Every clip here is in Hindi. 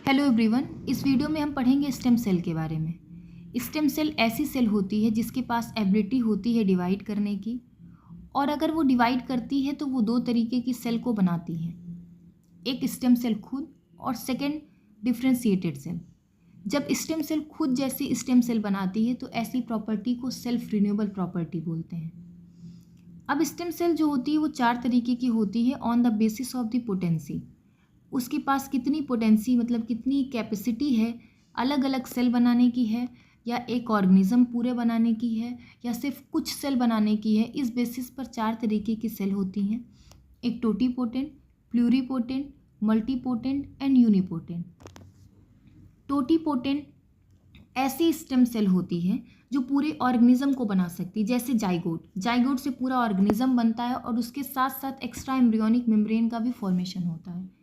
हेलो एवरीवन, इस वीडियो में हम पढ़ेंगे स्टेम सेल के बारे में। स्टेम सेल ऐसी सेल होती है जिसके पास एबिलिटी होती है डिवाइड करने की, और अगर वो डिवाइड करती है तो वो दो तरीके की सेल को बनाती है, एक स्टेम सेल खुद और सेकेंड डिफ्रेंशिएटेड सेल। जब स्टेम सेल खुद जैसी स्टेम सेल बनाती है तो ऐसी प्रॉपर्टी को सेल्फ रिन्यूएबल प्रॉपर्टी बोलते हैं। अब स्टेम सेल जो होती है वो चार तरीके की होती है on the basis of the potency. उसके पास कितनी पोटेंसी मतलब कितनी कैपेसिटी है अलग अलग सेल बनाने की है, या एक ऑर्गेनिज्म पूरे बनाने की है, या सिर्फ कुछ सेल बनाने की है। इस बेसिस पर चार तरीके की सेल होती हैं, एक totipotent, pluripotent, multipotent and unipotent. Totipotent ऐसी स्टेम सेल होती है जो पूरे ऑर्गेनिज्म को बना सकती है, जैसे जाइगोट से पूरा ऑर्गेनिज्म बनता है और उसके साथ साथ एक्स्ट्रा एम्ब्रियोनिक मेम्ब्रेन का भी फॉर्मेशन होता है।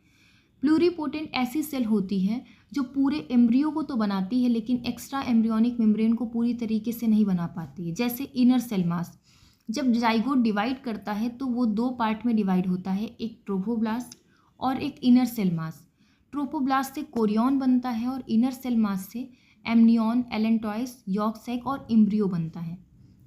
प्लूरीपोटेंट ऐसी सेल होती है जो पूरे एम्ब्रियो को तो बनाती है लेकिन एक्स्ट्रा एम्ब्रियोनिक मेम्ब्रेन को पूरी तरीके से नहीं बना पाती है, जैसे इनर सेल मास। जब जाइगोट डिवाइड करता है तो वो दो पार्ट में डिवाइड होता है, एक ट्रोफोब्लास्ट और एक इनर सेल मास। ट्रोफोब्लास्ट से कोरियन बनता है और इनर सेल मास से एमनियन, एलेंटॉइस, यॉर्क सैक और एम्ब्रियो बनता है।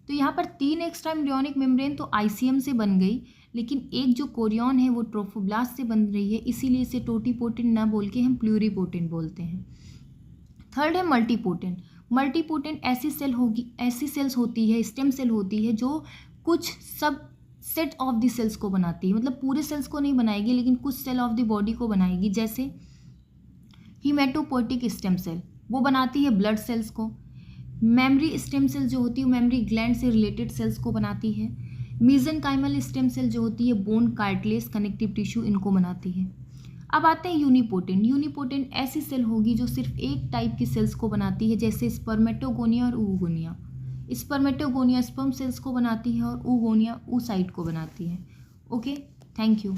तो यहाँ पर तीन एक्स्ट्रा एम्ब्रियोनिक मेम्ब्रेन तो आईसीएम से बन गई, लेकिन एक जो कोरियन है वो ट्रोफोब्लास्ट से बन रही है, इसीलिए इसे टोटीपोटेंट ना बोल के हम प्लूरीपोटेंट बोलते हैं। थर्ड है मल्टीपोटेंट। मल्टीपोटेंट ऐसी सेल्स होती है, स्टेम सेल होती है जो कुछ सब सेट ऑफ द सेल्स को बनाती है, मतलब पूरे सेल्स को नहीं बनाएगी लेकिन कुछ सेल ऑफ द बॉडी को बनाएगी। जैसे हीमेटोपोइटिक स्टेम सेल, वो बनाती है ब्लड सेल्स को। मेमरी स्टेम सेल जो होती है मेमरी ग्लैंड से रिलेटेड सेल्स को बनाती है। मीजेनकाइमल स्टेम सेल जो होती है बोन, कार्टिलेज, कनेक्टिव टिश्यू इनको बनाती है। अब आते हैं यूनिपोटेंट। यूनिपोटेंट ऐसी सेल होगी जो सिर्फ एक टाइप की सेल्स को बनाती है, जैसे स्पर्मेटोगोनिया और oogonia। स्पर्मेटोगोनिया स्पर्म सेल्स को बनाती है और oogonia oocyte को बनाती है। Okay, thank you.